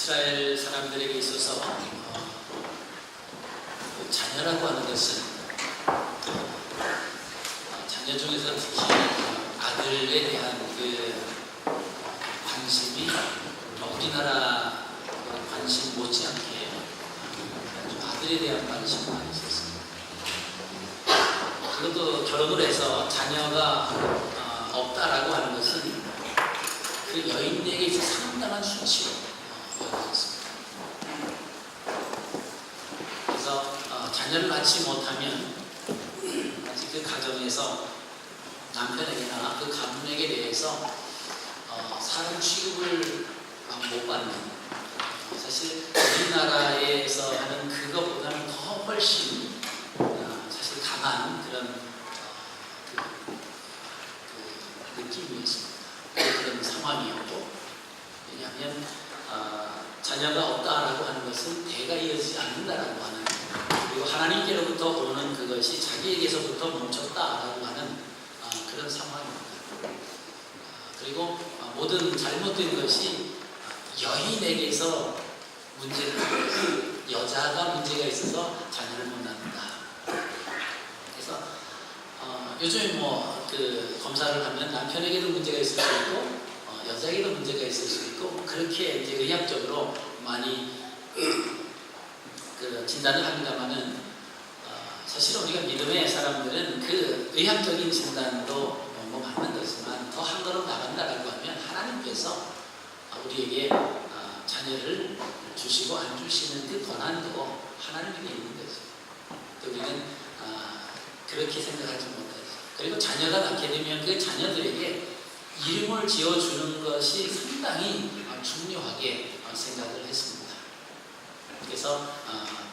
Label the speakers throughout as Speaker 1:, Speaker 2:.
Speaker 1: 이스라엘 사람들에게 있어서 자녀라고 하는 것은 자녀 중에서 특히 아들에 대한 그 관심이 우리나라 관심 못지않게 아들에 대한 관심이 많이 있었습니다. 그것도 결혼을 해서 자녀가 없다라고 하는 것은 그 여인에게 있어 상당한 수치로 여겨졌습니다. 그래서 자녀를 낳지 못하면 아직 그 가정에서 남편에게나 그 가문에게 대해서 사람 취급을 못 받는, 사실 우리나라에서 하는 그것보다는 더 훨씬 사실 강한 그런 느낌이었습니다. 그런 상황이었고, 왜냐하면 자녀가 없다라고 하는 것은 대가 이어지지 않는다라고 하는, 그리고 하나님께로부터 오는 그것이 자기에게서부터 멈췄다라고 하는 그런 상황입니다. 그리고 모든 잘못된 것이 여인에게서 문제가 있고 여자가 문제가 있어서 자녀를 못 낳는다. 그래서 요즘에 그 검사를 하면 남편에게도 문제가 있을 수 있고 여자에게도 문제가 있을 수 있고 그렇게 이제 의학적으로 많이 그 진단을 합니다만은 사실 우리가 믿음의 사람들은 그 의학적인 진단도 맞는 거지만 더 한 걸음 나간다라고 하면 하나님께서 우리에게 자녀를 주시고 안 주시는 그 권한도 하나님에게 있는 거죠. 우리는 그렇게 생각하지 못하죠. 그리고 자녀가 낳게 되면 그 자녀들에게 이름을 지어주는 것이 상당히 중요하게 생각을 했습니다. 그래서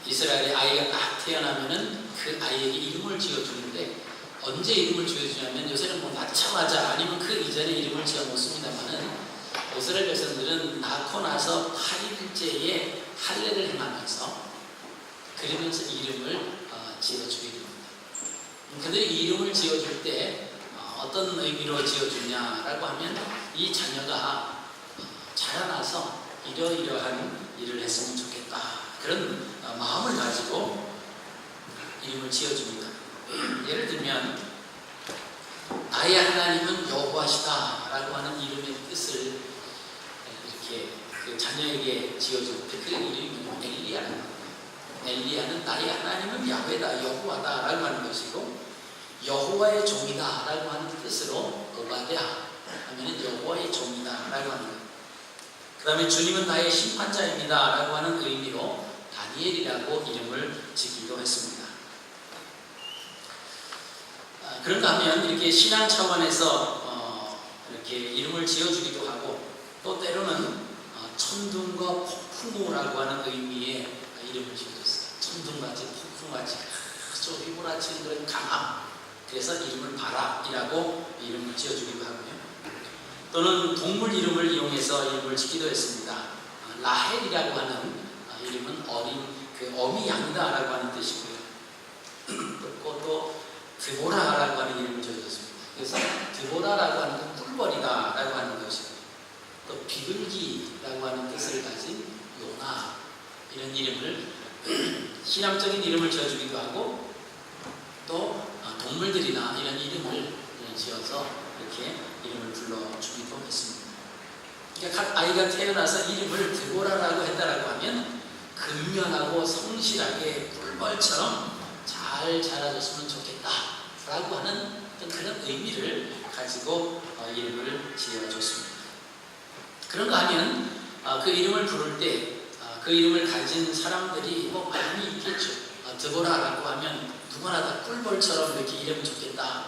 Speaker 1: 이스라엘의 아이가 딱 태어나면은 그 아이에게 이름을 지어주는데 언제 이름을 지어주냐면 요새는 낳자마자 아니면 그 이전에 이름을 지어 놓습니다만은 이스라엘 백성들은 낳고 나서 8일째에 할례를 행하면서 그러면서 이름을 지어주게 됩니다. 그들이 이 이름을 지어줄 때 어떤 의미로 지어주냐라고 하면 이 자녀가 자라나서 이러이러한 일을 했으면 좋겠다, 그런 마음을 가지고 이름을 지어줍니다. 예를 들면 나의 하나님은 여호와시다 라고 하는 이름의 뜻을 이렇게 그 자녀에게 지어줄 때 그 이름이 엘리야라는 겁니다. 엘리야는 나의 하나님은 야훼다, 여호와다 라고 하는 것이고, 여호와의 종이다 라고 하는 뜻으로 오바댜 하면 여호와의 종이다 라고 하는 거예요. 그 다음에 주님은 나의 심판자입니다 라고 하는 의미로 다니엘이라고 이름을 짓기도 했습니다. 그런가 하면 이렇게 신앙 차원에서 이렇게 이름을 지어주기도 하고, 또 때로는 천둥과 폭풍우라고 하는 의미의 이름을 지어줬어요. 천둥같이 폭풍같이 아주 휘몰아치는 그런 강함, 그래서 이름을 바락이라고 이름을 지어주기도 하고요. 또는 동물 이름을 이용해서 이름을 짓기도 했습니다. 라헬이라고 하는 이름은 어린 그 어미 양이다라고 하는 뜻이고요. 또 드보라라고 하는 이름을 지어줬습니다. 그래서 드보라라고 하는 건 꿀벌이다라고 하는 것이고, 또 비둘기라고 하는 뜻을 가진 요나, 이런 이름을 신앙적인 이름을 지어주기도 하고, 또 동물들이나 이런 이름을 지어서 이렇게 이름을 불러주기도 했습니다. 그러니까 각 아이가 태어나서 이름을 드보라라고 했다라고 하면 근면하고 성실하게 꿀벌처럼 잘 자라줬으면 좋겠다라고 하는 어떤 그런 의미를 가지고 이름을 지어줬습니다. 그런가 하면 그 이름을 부를 때 그 이름을 가진 사람들이 많이 있겠죠. 드보라라고 하면 누구나 다 꿀벌처럼 이렇게 이름이 좋겠다,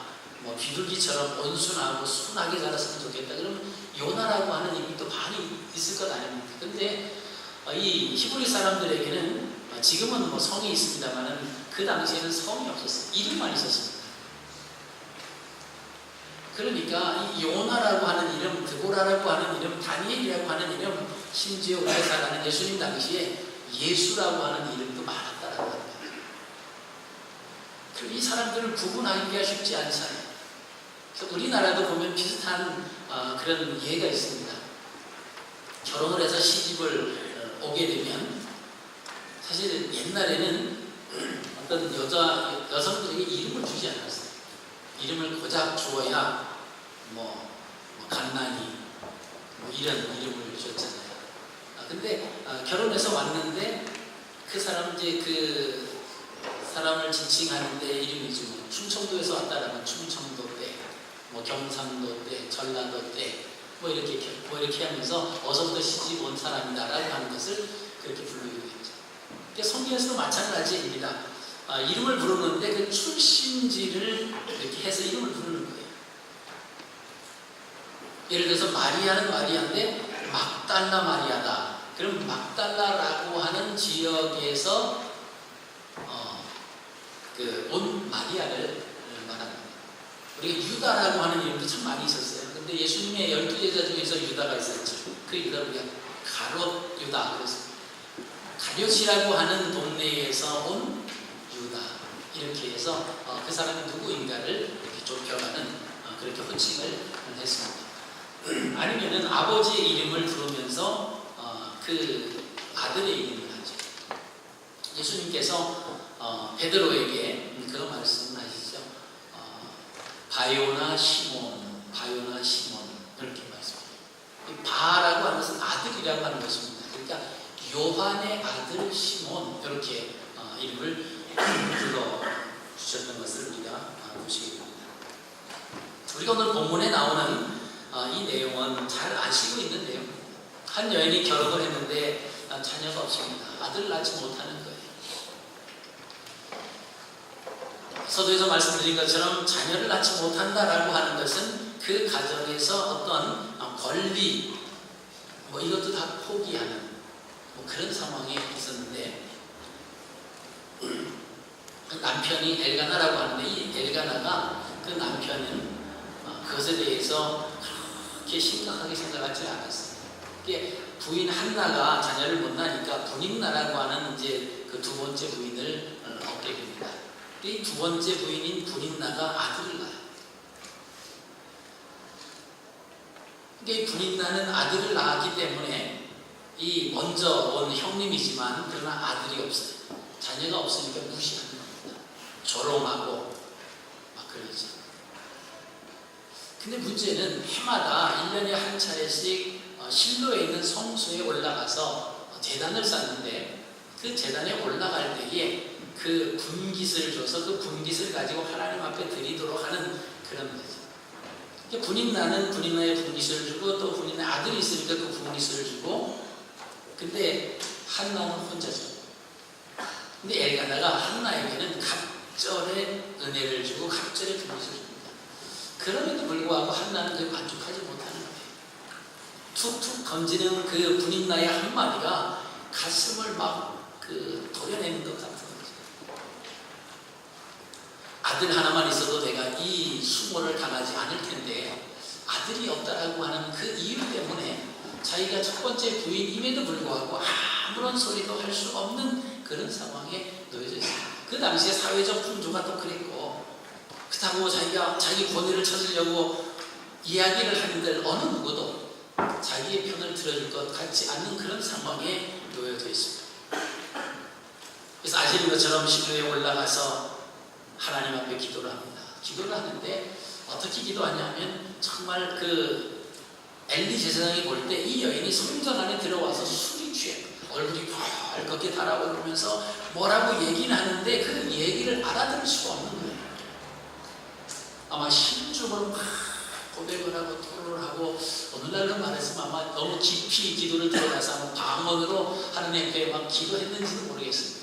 Speaker 1: 비둘기처럼 온순하고 순하게 자랐으면 좋겠다, 그러면 요나라고 하는 이름이 또 많이 있을 것 아닙니까? 근데 이 히브리 사람들에게는 지금은 성이 있습니다만은 그 당시에는 성이 없었어요. 이름만 있었습니다. 그러니까 이 요나라고 하는 이름, 드보라라고 하는 이름, 다니엘이라고 하는 이름, 심지어 우리가 잘 아는 예수님 당시에 예수라고 하는 이름도 많았다라고 합니다. 그럼 이 사람들을 구분하기가 쉽지 않잖아요. 그래서 우리나라도 보면 비슷한 그런 예가 있습니다. 결혼을 해서 시집을 오게 되면 사실 옛날에는 어떤 여성들에게 이름을 주지 않았어요. 이름을 고작 주어야 간난이 이런 이름을 줬잖아요. 근데 결혼해서 왔는데 그 사람 그 사람을 지칭하는데 이름이 좀 충청도에서 왔다라면 충청도 때, 경상도 때, 전라도 때, 이렇게 하면서 어서부터 시집 온 사람이다라고 하는 것을 그렇게 부르기도 했죠. 그러니까 성경에서도 마찬가지입니다. 이름을 부르는데 그 출신지를 이렇게 해서 이름을 부르는 거예요. 예를 들어서 마리아는 마리아인데 막달라 마리아다. 그럼 막달라라고 하는 지역에서 온 마리아를 말합니다. 우리가 유다라고 하는 이름도 참 많이 있었어요. 근데 예수님의 12제자 중에서 유다가 있었죠. 그 유다를 우리가 가롯 유다. 그래서 가롯이라고 하는 동네에서 온 유다. 이렇게 해서 그 사람이 누구인가를 이렇게 좁혀가는 그렇게 호칭을 했습니다. 아니면은 아버지의 이름을 부르면서 그 아들의 이름을 하죠. 예수님께서 베드로에게 그런 말씀을 하시죠. 바요나 시몬 이렇게 말씀해요. 바라고 하는 것은 아들이라고 하는 것입니다. 그러니까 요한의 아들 시몬 이렇게 이름을 불러주셨던 것을 우리가 보시게 됩니다. 우리가 오늘 본문에 나오는 이 내용은 잘 아시고 있는 내용입니다. 한 여인이 결혼을 했는데 자녀가 없습니다. 아들을 낳지 못하는 거예요. 서두에서 말씀드린 것처럼 자녀를 낳지 못한다라고 하는 것은 그 가정에서 어떤 권리 이것도 다 포기하는 그런 상황에 있었는데 남편이 엘가나라고 하는데 이 엘가나가 그 남편은 그것에 대해서 그렇게 심각하게 생각하지 않았어요. 부인 한나가 자녀를 못 낳으니까 분인나라고 하는 이제 그 두 번째 부인을 얻게 됩니다. 이 두 번째 부인인 분인나가 아들을 낳아요. 이 분인나는 아들을 낳았기 때문에 이 먼저 온 형님이지만 그러나 아들이 없어요. 자녀가 없으니까 무시하는 겁니다. 조롱하고 막 그러죠. 근데 문제는 해마다 1년에 한 차례씩 실로에 있는 성소에 올라가서 제단을 쌓는데 그 제단에 올라갈 때에 그 분깃을 줘서 그 분깃을 가지고 하나님 앞에 드리도록 하는 그런 거죠. 분인나는 분인나의 분깃을 주고 또 분인나의 아들이 있으니까 그 분깃을 주고 근데 한나는 혼자죠. 근데 엘가나가 한나에게는 갑절의 은혜를 주고 갑절의 분깃을 줍니다. 그럼에도 불구하고 한나는 그에 만족하지 못하는 거예요. 툭툭 던지는 그 분인나의 한마디가 가슴을 막 도려내는 것 같은 거죠. 아들 하나만 있어도 내가 이 수모를 당하지 않을 텐데 아들이 없다라고 하는 그 이유 때문에 자기가 첫 번째 부인임에도 불구하고 아무런 소리도 할 수 없는 그런 상황에 놓여져 있습니다. 그 당시에 사회적 풍조가 또 그랬고 그렇다고 자기가 자기 권위를 찾으려고 이야기를 하는데 어느 누구도 자기의 편을 들어줄 것 같지 않는 그런 상황에 놓여져 있습니다. 그래서 아시는 것처럼 시루에 올라가서 하나님 앞에 기도를 합니다. 기도를 하는데 어떻게 기도하냐면 정말 그 엘리 제사장이 볼 때 이 여인이 성전 안에 들어와서 술이 취해 얼굴이 벌겋게 달아오르면서 뭐라고 얘기는 하는데 그 얘기를 알아들을 수가 없는 거예요. 아마 신중으로 막 고백을 하고 토론을 하고 오늘날로 말했으면 아마 너무 깊이 기도를 들어가서 아마 방언으로 하나님 앞에 막 기도했는지도 모르겠습니다.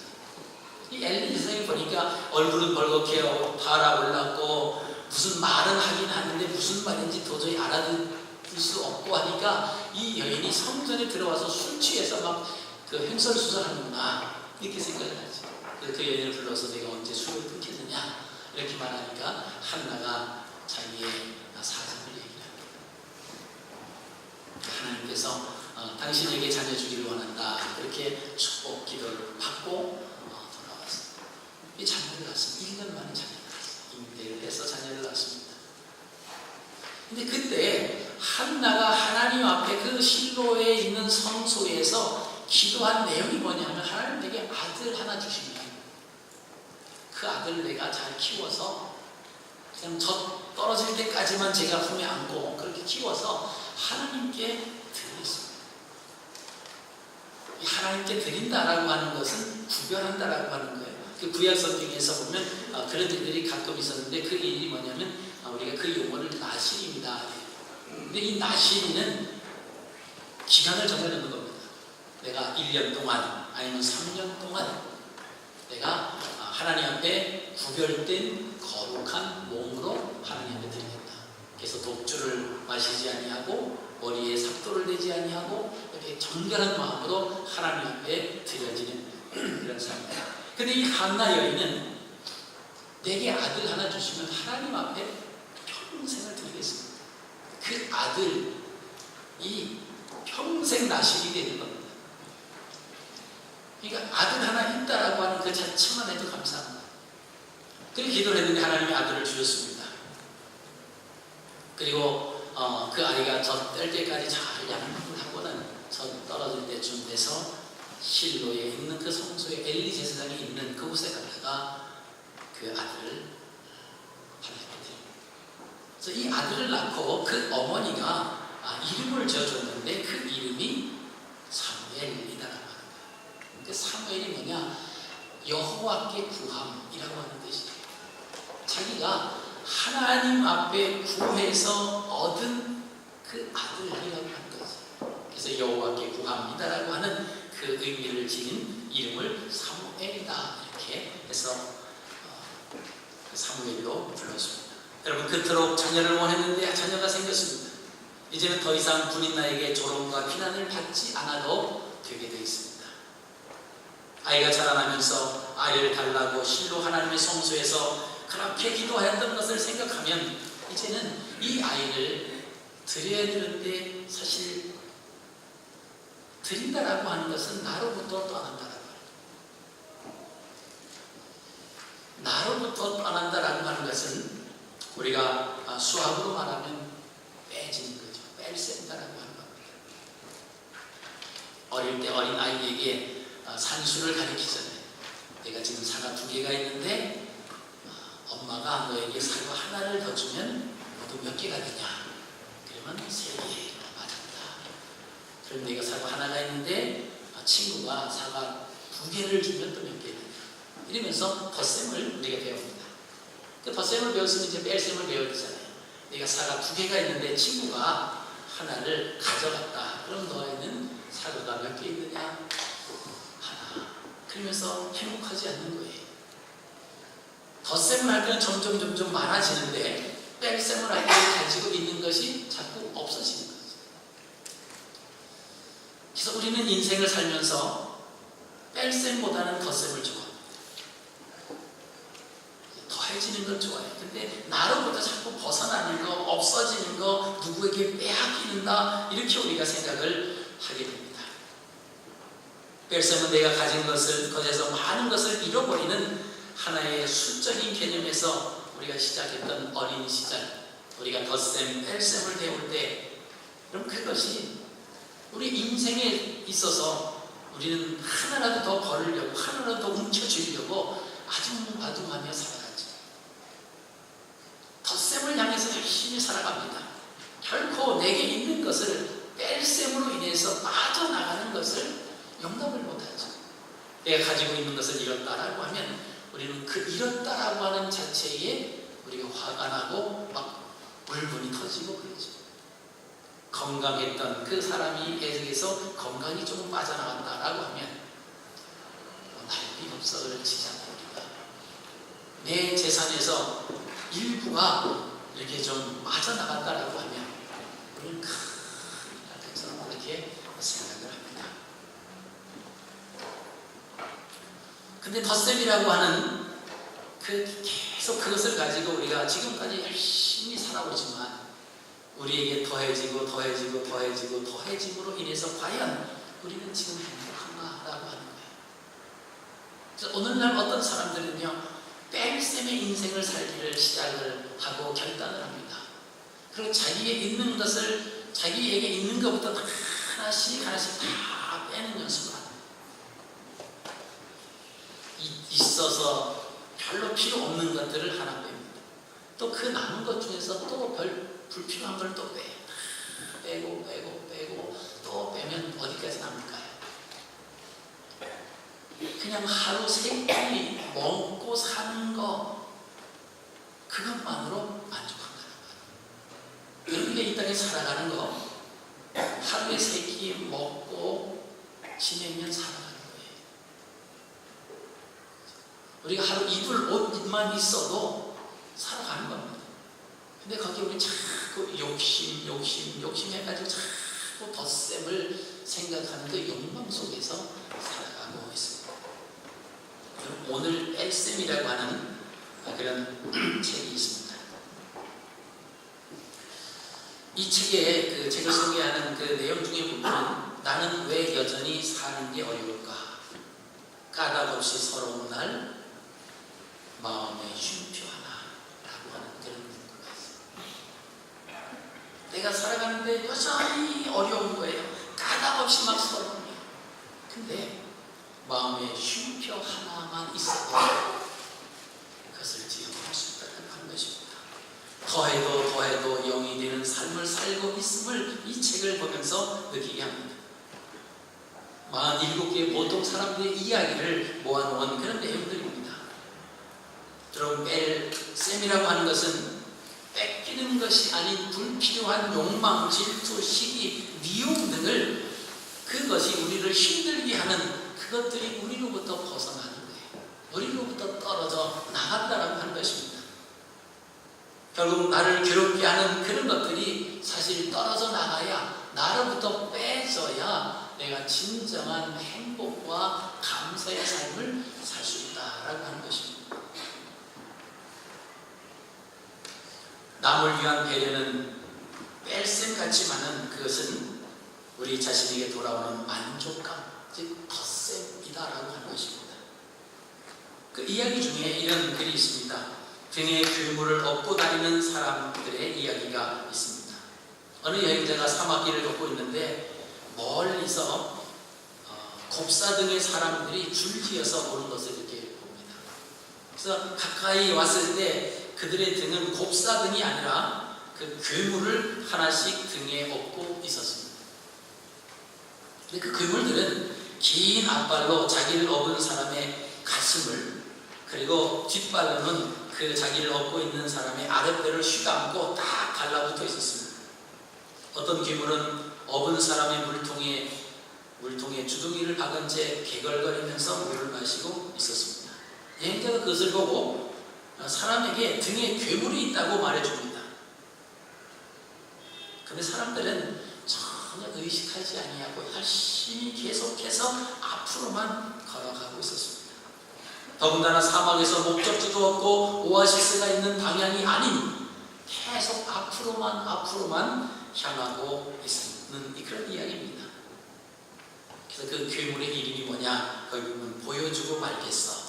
Speaker 1: 이 엘리 제사장이 보니까 얼굴은 벌겋게 달아올랐고 무슨 말은 하긴 하는데 무슨 말인지 도저히 알아들을 수 없고 하니까 이 여인이 성전에 들어와서 술 취해서 막 횡설수설하는구나 이렇게 생각을 하죠. 그 여인을 불러서 내가 언제 술을 끊겠느냐 이렇게 말하니까 한나가 자기의 사정을 얘기합니다. 하나님께서 당신에게 자녀 주기를 원한다 그렇게 축복 기도를 받고 돌아왔습니다. 이 자녀를 낳았습니다. 1년 만에 자녀를 낳았습니다. 임대를 해서 자녀를 낳았습니다. 근데 그때 한나가 하나님 앞에 그 실로에 있는 성소에서 기도한 내용이 뭐냐면 하나님 내게 아들 하나 주시면 그 아들을 내가 잘 키워서 그냥 저 떨어질 때까지만 제가 품에 안고 그렇게 키워서 하나님께 드리겠습니다. 이 하나님께 드린다라고 하는 것은 구별한다라고 하는 거예요. 그 구약 성경에서 보면 그런 일들이 가끔 있었는데 그 일이 뭐냐면 우리가 그 용어를 나실입니다. 근데 이 나실이는 기간을 정해놓는 겁니다. 내가 1년 동안 아니면 3년 동안 내가 하나님 앞에 구별된 거룩한 몸으로 하나님 앞에 드리겠다. 그래서 독주를 마시지 아니하고 머리에 삭도를 내지 아니하고 이렇게 정결한 마음으로 하나님 앞에 드려지는 그런 삶입니다. 근데 이 한나 여인은 내게 아들 하나 주시면 하나님 앞에 평생을 드리겠습니다. 그 아들이 평생 나실이 되는 겁니다. 그러니까 아들 하나 있다라고 하는 그 자체만 해도 감사합니다. 그렇게 기도를 했는데 하나님이 아들을 주셨습니다. 그리고 그 아이가 젖 뗄 때까지 잘 양육을 하고는 젖 떨어질 때쯤 돼서 실로에 있는 그 성소에 엘리 제사장이 있는 그곳에 갔다가 그 아들을 하나님께 드립니다. 그래서 이 아들을 낳고 그 어머니가 이름을 지어줬는데 그 이름이 사무엘이다라고 하는 거예요. 그 사무엘이 뭐냐? 여호와께 구함이라고 하는 뜻이에요. 자기가 하나님 앞에 구해서 얻은 그 아들이라고 하는 거죠. 그래서 여호와께 구함이다라고 하는 그 의미를 지닌 이름을 사무엘이다 이렇게 해서 사무엘로 불렀습니다. 여러분 그토록 자녀를 원했는데 자녀가 생겼습니다. 이제는 더 이상 군인 나에게 조롱과 비난을 받지 않아도 되게 되어 있습니다. 아이가 자라나면서 아이를 달라고 실로 하나님의 성소에서 그렇게 기도하였던 것을 생각하면 이제는 이 아이를 드려야 되는데 사실 드린다라고 하는 것은 나로부터 떠난다라고 해요. 나로부터 떠난다라고 하는 것은 우리가 수학으로 말하면 빼지는 거죠. 뺄셈다라고 하는 겁니다. 어릴 때 어린 아이에게 산수를 가르치기 전에 내가 지금 사과 2개가 있는데 엄마가 너에게 사과 하나를 더 주면 너도 몇 개가 되냐? 그러면 3개. 맞았다. 그럼 내가 사과 하나가 있는데 친구가 사과 2개를 주면 또 몇 개 되냐? 이러면서 덧셈을 우리가 배웁니다. 그 덧셈을 배웠으면 이제 뺄셈을 배워야 되잖아요. 내가 사과 2개가 있는데 친구가 하나를 가져갔다. 그럼 너에는 사과가 몇 개 있느냐? 하나. 그러면서 행복하지 않는 거예요. 덧셈을 할 때는 점점 많아지는데 뺄셈을 할 때 가지고 있는 것이 자꾸 없어지는 거죠. 그래서 우리는 인생을 살면서 뺄셈보다는 덧셈을 좋아합니다. 더해지는 걸 좋아해요. 근데 나로부터 자꾸 벗어나는 거, 없어지는 거, 누구에게 빼앗기는다 이렇게 우리가 생각을 하게 됩니다. 뺄셈은 내가 가진 것을 거기에서 많은 것을 잃어버리는 하나의 수적인 개념에서 우리가 시작했던 어린 시절, 우리가 덧셈, 뺄셈을 배울 때, 그럼 그것이 우리 인생에 있어서 우리는 하나라도 더 벌으려고, 하나라도 더 움켜쥐려고 아둥아둥하며 살아가죠. 덧셈을 향해서 열심히 살아갑니다. 결코 내게 있는 것을 뺄셈으로 인해서 빠져나가는 것을 용납을 못하죠. 내가 가지고 있는 것을 잃었다라고 하면 우리는 그 잃었다라고 하는 자체에 우리가 화가 나고 막 울분이 터지고 그러죠. 건강했던 그 사람이 에게서 건강이 조금 빠져나간다라고 하면 난리법석을 치잖아요. 우리가 내 재산에서 일부가 이렇게 좀 빠져나간다라고 하면 우리는 큰일이라고 그렇게 생각을 합니다. 근데 덧셈이라고 하는 계속 그것을 가지고 우리가 지금까지 열심히 살아오지만 우리에게 더해짐으로 인해서 과연 우리는 지금 행복한가라고 하는 거예요. 그래서 오늘날 어떤 사람들은요 뺄셈의 인생을 살기를 시작을 하고 결단을 합니다. 그리고 자기에게 있는 것부터 하나씩 다 빼는 연습을 합니다. 있어서 별로 필요 없는 것들을 하나 뺍니다. 또 그 남은 것 중에서 또 불필요한 걸 또 빼요. 빼고 또 빼면 어디까지 남을까요? 그냥 하루 세 끼 먹고 사는 거 그것만으로 만족한다는 거예요. 여러분이 이 땅에 살아가는 거 하루에 세 끼 먹고 지내면 살아가는 거예요. 우리가 하루 입을 옷만 있어도 살아가는 겁니다. 근데 거기 우리 자꾸 욕심 해가지고 자꾸 덧셈을 생각하는 그 욕망 속에서 살아가고 있습니다. 오늘 뺄셈이라고 하는 그런 책이 있습니다. 이 책에 그 책을 소개하는 그 내용 중에 보면 나는 왜 여전히 사는 게 어려울까? 까닭없이 서러운 날 마음에 쉼표 하나라고 하는 그런 문구가 있어요. 내가 살아가는데 여전히 어려운 거예요. 까닭없이 막 서러워요. 근데 마음에 쉼표 하나만 있어도 그것을 지어갈 수 있다는 것입니다. 더해도 영이 되는 삶을 살고 있음을 이 책을 보면서 느끼게 합니다. 47개의 보통 사람들의 이야기를 모아놓은 그런 내용들입니다. 여러분, 뺄셈이라고 하는 것은 뺏기는 것이 아닌 불필요한 욕망, 질투, 시기, 미움 등을 그것이 우리를 힘들게 하는 그것들이 우리로부터 벗어나는 거예요. 우리로부터 떨어져 나간다라고 하는 것입니다. 결국 나를 괴롭게 하는 그런 것들이 사실 떨어져 나가야, 나로부터 빼져야 내가 진정한 행복과 감사의 삶을 살 수 있다라고 하는 것입니다. 남을 위한 배려는 뺄셈 같지만은 그것은 우리 자신에게 돌아오는 만족감, 즉 덧셈이다라고 하는 것입니다. 그 이야기 중에 이런 글이 있습니다. 등에 괴물을 업고 다니는 사람들의 이야기가 있습니다. 어느 여행자가 사막길을 걷고 있는데 멀리서 곱사등의 사람들이 줄지어서 오는 것을 이렇게 봅니다. 그래서 가까이 왔을 때 그들의 등은 곱사등이 아니라 그 괴물을 하나씩 등에 업고 있었습니다. 근데 그 괴물들은 긴 앞발로 자기를 업은 사람의 가슴을, 그리고 뒷발로는 그 자기를 업고 있는 사람의 아랫배를 휘감고 딱 달라붙어 있었습니다. 어떤 괴물은 업은 사람의 물통에 주둥이를 박은 채 개걸거리면서 물을 마시고 있었습니다. 여행자가 그것을 보고 사람에게 등에 괴물이 있다고 말해줍니다. 그런데 사람들은 전혀 의식하지 아니하고 열심히 계속해서 앞으로만 걸어가고 있었습니다. 더군다나 사막에서 목적지도 없고 오아시스가 있는 방향이 아닌 계속 앞으로만 향하고 있는 그런 이야기입니다. 그래서 그 괴물의 이름이 뭐냐? 거기 보면 보여주고 말겠어.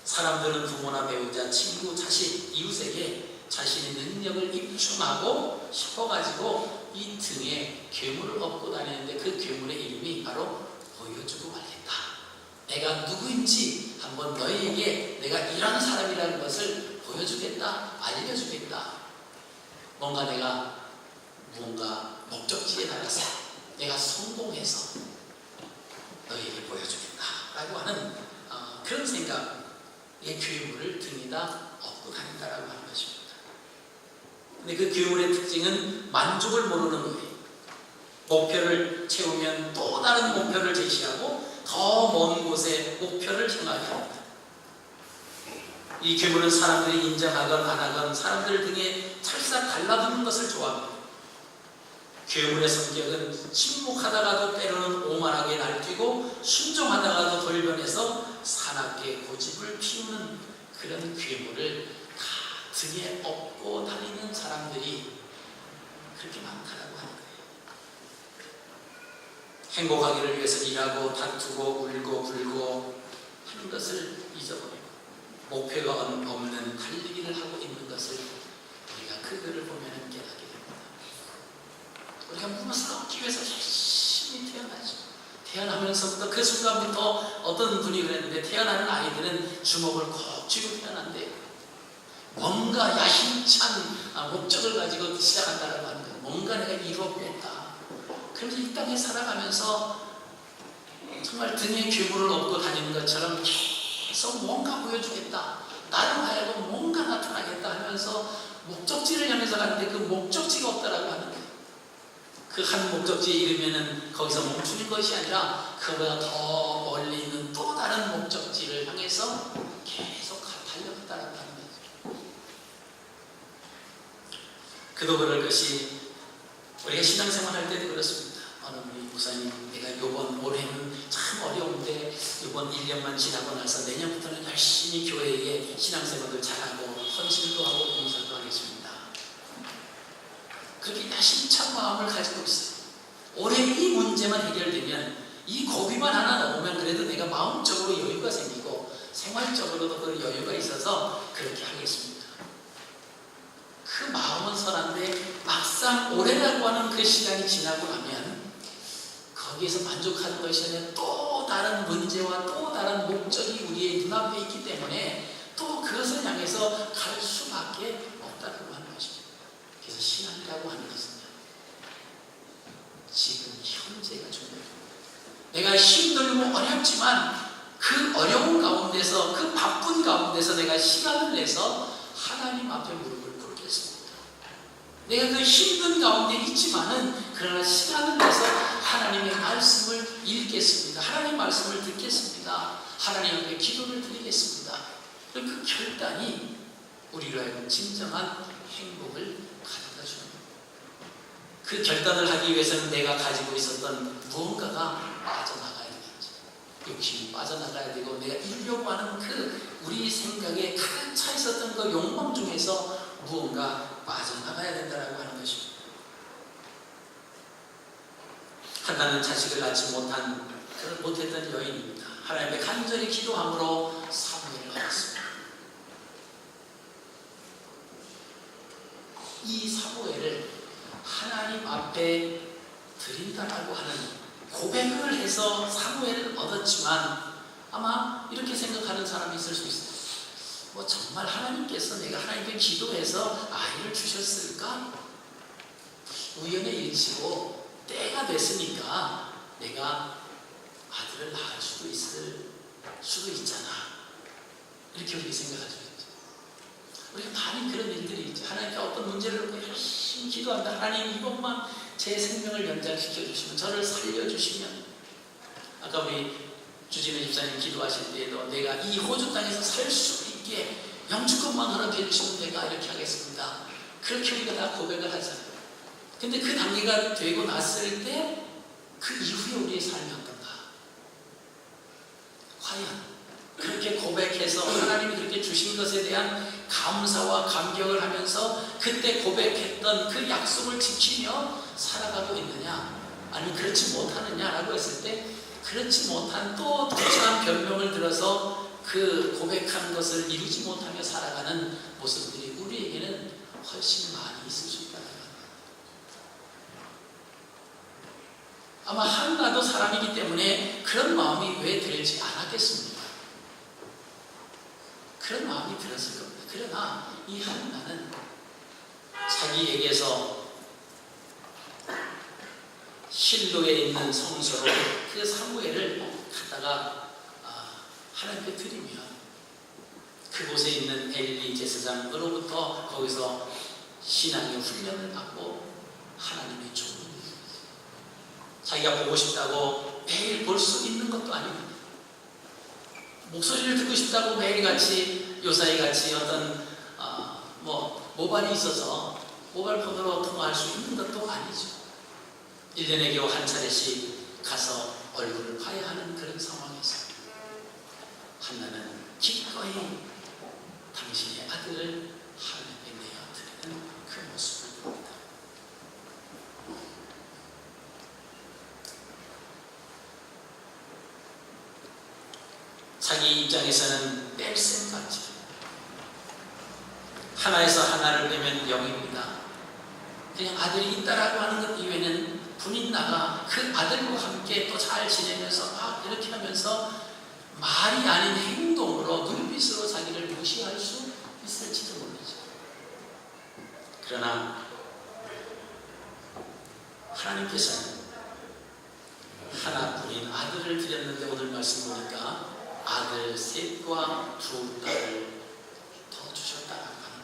Speaker 1: 사람들은 부모나 배우자, 친구, 자식, 이웃에게 자신의 능력을 입증하고 싶어가지고 이 등에 괴물을 업고 다니는데 그 괴물의 이름이 바로 보여주고 말겠다. 내가 누구인지 한번 너희에게 내가 이런 사람이라는 것을 보여주겠다, 알려주겠다. 내가 무언가 목적지에 달아서 내가 성공해서 너희에게 보여주겠다 라고 하는 그런 생각의 괴물을 등에다 업고 다닌다라고 하는 것입니다. 근데 그 괴물의 특징은 만족을 모르는 거예요. 목표를 채우면 또 다른 목표를 제시하고 더 먼 곳에 목표를 향하게 합니다. 이 괴물은 사람들이 인정하건 안 하건 사람들 등에 찰싹 달라붙는 것을 좋아합니다. 괴물의 성격은 침묵하다가도 때로는 오만하게 날뛰고 순종하다가도 돌변해서 사납게 고집을 피우는 그런 괴물을 다 등에 업고 다니는 사람들이 그렇게 많다라고 하는 거예요. 행복하기를 위해서 일하고 다투고 울고 불고 하는 것을 잊어버리고 목표가 없는 달리기를 하고 있는 것을 우리가 그 글을 보면 깨닫게 됩니다. 우리가 무엇을 얻기 위해서 열심히 태어나죠. 태어나면서부터 그 순간부터 어떤 분이 그랬는데 태어나는 아이들은 주먹을 꼭 쥐고 태어난대. 뭔가 야심찬 목적을 가지고 시작한다고 하는 거예요. 뭔가 내가 이루어보겠다. 그러면서 이 땅에 살아가면서 정말 등에 괴물을 업고 다니는 것처럼 계속 뭔가 보여주겠다. 나를 하여금 뭔가 나타나겠다 하면서 목적지를 향해서 가는데 그 목적지가 없다라고 하는 거예요. 그 한 목적지에 이르면은 거기서 멈추는 것이 아니라 그보다 더 멀리 있는 또 다른 목적지를 향해서 계속 달려갔다라고 하는 거죠. 그도 그럴 것이 우리가 신앙생활 할 때도 그렇습니다. 어느 우리 목사님, 내가 요번 올해는 참 어려운데 이번 1년만 지나고 나서 내년부터는 열심히 교회에 신앙생활을 잘하고 헌신도 하고 봉사도 하겠습니다. 그렇게 야심찬 마음을 가지고 있어요. 올해 이 문제만 해결되면, 이 고비만 하나 넘으면 그래도 내가 마음적으로 여유가 생기고 생활적으로도 그 여유가 있어서 그렇게 하겠습니다. 그 마음은 선한데 막상 올해라고 하는 그 시간이 지나고 나면 거기에서 만족하는 것이 아니라 또 다른 문제와 또 다른 목적이 우리의 눈앞에 있기 때문에 또 그것을 향해서 갈 수밖에 없다고 하는 것입니다. 그래서 신앙이라고 하는 것은요, 지금 현재가 중요해요. 내가 힘들고 어렵지만 그 어려운 가운데서, 그 바쁜 가운데서 내가 시간을 내서 하나님 앞에 무릎을 꿇겠습니다. 내가 그 힘든 가운데 있지만은 그러나 시간을 내서 하나님의 말씀을 읽겠습니다. 하나님의 말씀을 듣겠습니다. 하나님 앞에 기도를 드리겠습니다. 그 결단이 우리로 하여금 진정한 행복을 가져다 주는 거예요. 그 결단을 하기 위해서는 내가 가지고 있었던 무언가가 빠져나가야 되겠죠. 욕심이 빠져나가야 되고, 내가 이루려고 하는 그 우리 생각에 가득 차 있었던 그 욕망 중에서 무언가 빠져나가야 된다고 하는 것입니다. 한나는 자식을 낳지 못했던 여인입니다. 하나님께 간절히 기도함으로 사무엘을 얻었습니다. 이 사무엘을 하나님 앞에 드린다라고 하는 고백을 해서 사무엘을 얻었지만, 아마 이렇게 생각하는 사람이 있을 수 있어요. 뭐 정말 하나님께서 내가 하나님께 기도해서 아이를 주셨을까? 우연의 일치고 때가 됐으니까 내가 아들을 낳을 수도 있잖아. 이렇게 우리가 생각할 수 있죠. 우리가 많이 그런 일들이 있죠. 하나님께 어떤 문제를 놓고 열심히 기도한다. 하나님, 이것만 제 생명을 연장시켜 주시면, 저를 살려주시면. 아까 우리 주진우 집사님 기도하실 때에도 내가 이 호주 땅에서 살 수 있게 영주권만 허락해 주시면 내가 이렇게 하겠습니다. 그렇게 우리가 다 고백을 하잖아요. 근데 그 단계가 되고 났을 때 그 이후에 우리의 삶이 어떤가? 과연 그렇게 고백해서 하나님이 그렇게 주신 것에 대한 감사와 감격을 하면서 그때 고백했던 그 약속을 지키며 살아가고 있느냐, 아니면 그렇지 못하느냐라고 했을 때, 그렇지 못한 또 독특한 변명을 들어서 그 고백한 것을 이루지 못하며 살아가는 모습들이 우리에게는 훨씬 많이 있을 수 있다는 거예요. 아마 한나도 사람이기 때문에 그런 마음이 왜 들지 않았겠습니까? 그런 마음이 들었을 겁니다. 그러나 이 한나는 자기에게서 실로에 있는 성소로 그 사무엘을 갖다가 하나님께 드리면, 그곳에 있는 엘리 제사장으로부터 거기서 신앙의 훈련을 받고 하나님의 종이 되었어요. 자기가 보고 싶다고 매일 볼 수 있는 것도 아닙니다. 목소리를 듣고 싶다고 매일같이 요사이같이 어떤 모발이 있어서 모바일 폰으로 통화할 수 있는 것도 아니죠. 1년에 겨우 한 차례씩 가서 얼굴을 봐야 하는 그런 상황에서 한나는 기꺼이 당신의 아들을 하나님께 내어드리는 그 모습을 봅니다. 자기 입장에서는 뺄셈 같죠. 하나에서 하나를 빼면 0입니다. 그냥 아들이 있다라고 하는 것 이외에는 분이 나가 그 아들과 함께 또 잘 지내면서 막 이렇게 하면서 말이 아닌 행동으로 눈빛으로 자기를 무시할 수 있을지도 모르죠. 그러나 하나님께서는 하나뿐인 아들을 드렸는데 오늘 말씀 보니까 아들 셋과 두 딸을 더 주셨다라고 하는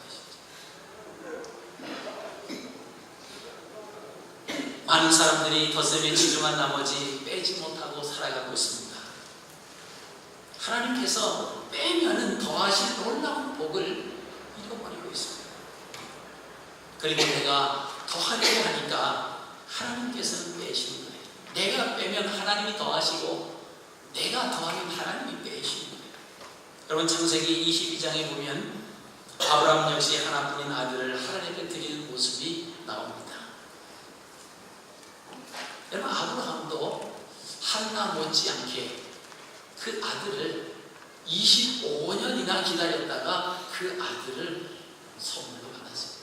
Speaker 1: 것이죠. 많은 사람들이 덧셈에 치중한 나머지 빼지 못하고 살아가고 있습니다. 하나님께서 빼면은 더하실 놀라운 복을 잃어버리고 있습니다. 그리고 내가 더하려고 하니까 하나님께서는 빼시는 거예요. 내가 빼면 하나님이 더하시고 내가 더하면 하나님이 빼시는 거예요. 여러분 창세기 22장에 보면 아브라함 역시 하나뿐인 아들을 하나님께 드리는 모습이 나옵니다. 여러분 아브라함도 한나 못지않게 그 아들을 25년이나 기다렸다가 그 아들을 선물로 받았습니다.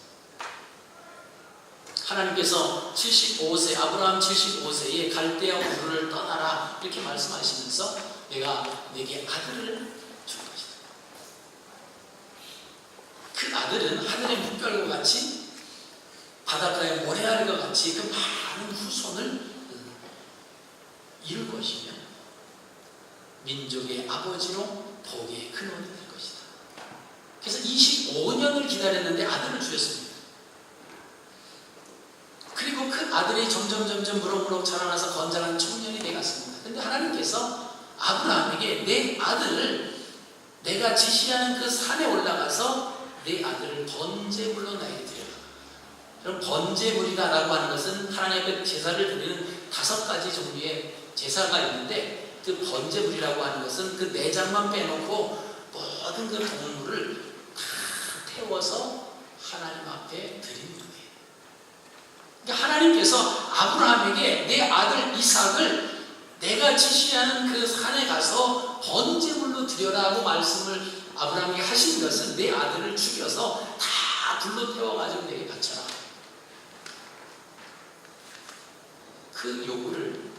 Speaker 1: 하나님께서 75세 아브라함 75세에 갈대아 우르를 떠나라 이렇게 말씀하시면서 내가 내게 아들을 줄 것이다. 그 아들은 하늘의 물결과 같이 바닷가의 모래알과 같이 그 많은 후손을 이룰 것이며 민족의 아버지로 복의 근원이 될 것이다. 그래서 25년을 기다렸는데 아들을 주셨습니다. 그리고 그 아들이 점점 무럭무럭 자라나서 건장한 청년이 되었습니다. 그런데 하나님께서 아브라함에게 내 아들을 내가 지시하는 그 산에 올라가서 내 아들을 번제물로 나에게 드려라. 그럼 번제물이라고 하는 것은 하나님 앞에 제사를 드리는 5가지 종류의 제사가 있는데 그 번제물이라고 하는 것은 그 내장만 빼놓고 모든 그 동물을 다 태워서 하나님 앞에 드리는 거예요. 그러니까 하나님께서 아브라함에게 내 아들 이삭을 내가 지시하는 그 산에 가서 번제물로 드려라고 말씀을 아브라함에게 하신 것은 내 아들을 죽여서 다 불로 태워가지고 내게 바쳐라. 그 요구를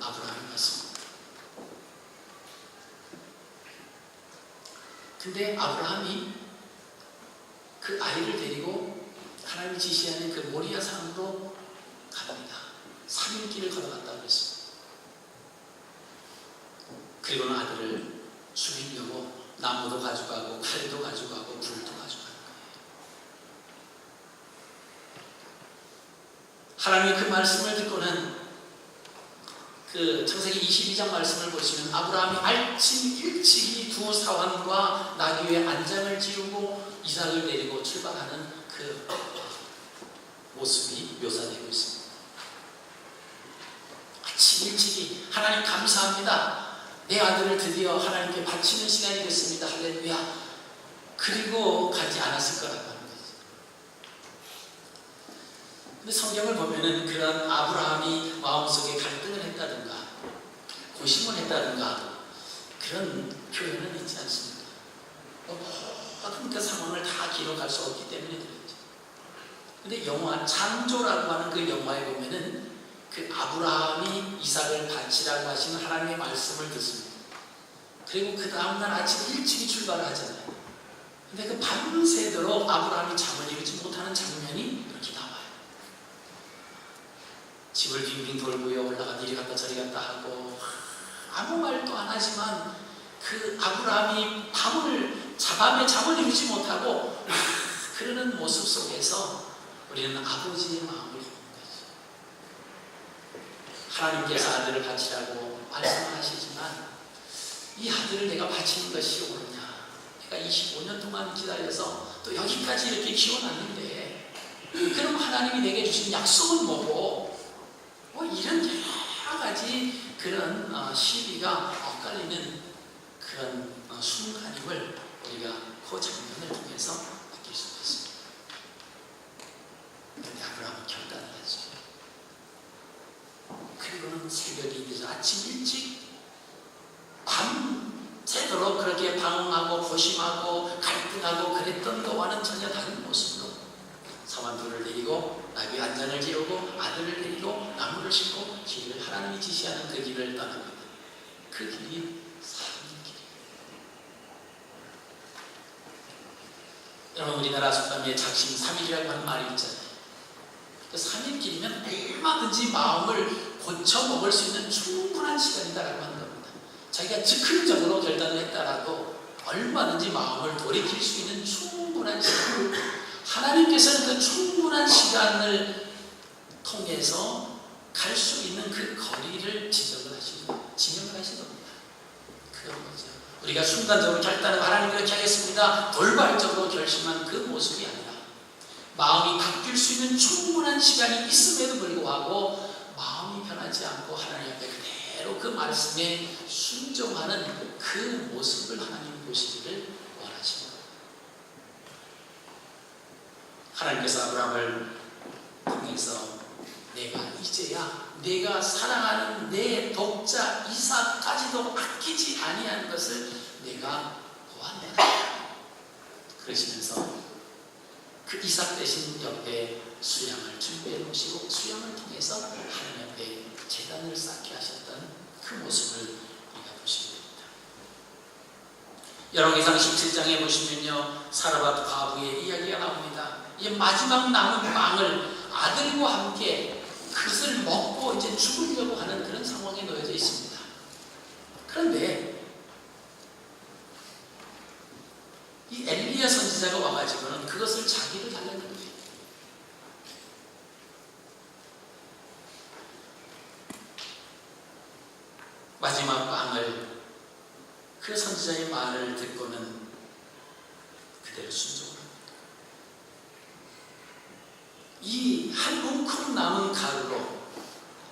Speaker 1: 아브라함이 받습니다. 근데 아브라함이 그 아이를 데리고 하나님이 지시하는 그 모리아 산으로 갑니다. 3일 길을 걸어갔다고 그랬습니다. 그리고는 아들을 죽이려고 나무도 가져가고 칼도 가져가고 불도 가져가는 거예요. 하나님의 그 말씀을 듣고는 그 창세기 22장 말씀을 보시면 아브라함이 아침 일찍이 두 사환과 나귀 위에 안장을 지우고 이삭을 데리고 출발하는 그 모습이 묘사되고 있습니다. 아침 일찍이 하나님 감사합니다. 내 아들을 드디어 하나님께 바치는 시간이 됐습니다. 할렐루야. 그리고 가지 않았을 거라고 하는 거죠. 근데 성경을 보면은 그런 아브라함이 마음속에 갈등을 했다든가 고심을 했다든가 그런 표현은 있지 않습니다. 모든 그 상황을 다 기록할 수 없기 때문에 그렇죠. 근데 영화 창조라고 하는 그 영화에 보면은 그 아브라함이 이삭을 바치라고 하신 하나님의 말씀을 듣습니다. 그리고 그 다음날 아침 일찍이 출발을 하잖아요. 근데 그 밤새도록 아브라함이 잠을 이루지 못하는 장면이 이렇게 나와요. 집을 빙빙 돌고요. 올라가 이리 갔다 저리 갔다 하고 아무 말도 안 하지만 그 아브라함이 밤에 잠을 이루지 못하고 그러는 모습 속에서 우리는 아버지의 마음을 보는 거죠. 하나님께서 아들을 바치라고 말씀하시지만 이 아들을 내가 바치는 것이 옳으냐? 내가 25년 동안 기다려서 또 여기까지 이렇게 키워놨는데 그럼 하나님이 내게 주신 약속은 뭐고? 뭐 이런 여러 가지 그런 시비가 엇갈리는 그런 순간임을 우리가 그 장면을 통해서 느낄 수 있습니다. 그런데 아브라함은 결단을 했죠. 그리고는 새벽이 늦어 아침 일찍 밤새도록 그렇게 방황하고 고심하고 갈등하고 그랬던 것과는 전혀 다른 모습으로 사환들을 내리고 나귀 안장을 지우고 아들을 데리고 나무를 마음을 싣고 길을 하나님이 지시하는 그 길을 떠납니다. 그 길이 사랑의 길이에요. 여러분, 우리나라 속담에 작심 삼일이라고 하는 말이 있잖아요. 그 3일 길이면 얼마든지 마음을 고쳐 먹을 수 있는 충분한 시간이다라고 하는 겁니다. 자기가 즉흥적으로 결단을 했다라도 얼마든지 마음을 돌이킬 수 있는 충분한 시간. 하나님께서는 그 충분한 시간을 통해서 갈 수 있는 그 거리를 지적을 하시고 지명을 하신 겁니다. 그런 거죠. 우리가 순간적으로 결단을 하나님 이렇게 하겠습니다. 돌발적으로 결심한 그 모습이 아니라 마음이 바뀔 수 있는 충분한 시간이 있음에도 불구하고 마음이 변하지 않고 하나님 앞에 그대로 그 말씀에 순종하는 그 모습을 하나님 보시기를 원하십니다. 하나님께서 아브라함을 통해서 내가 이제야 내가 사랑하는 내 독자 이삭까지도 아끼지 아니한 것을 내가 보았노라 그러시면서 그 이삭 대신 옆에 수양을 준비해 놓으시고 수양을 통해서 하나님 앞에 제단을 쌓게 하셨던 그 모습을 우리가 보시게 됩니다. 열왕기상 17장에 보시면요, 사라밧 과부의 이야기가 나옵니다. 이 마지막 남은 빵을 아들과 함께 그것을 먹고 이제 죽으려고 하는 그런 상황에 놓여져 있습니다. 그런데 이 엘리야 선지자가 와가지고는 그것을 자기를 달라는 거예요. 마지막 빵을 그 선지자의 말을 듣고는 그대로 순종을 합니다. 이 한 움큼 남은 가루로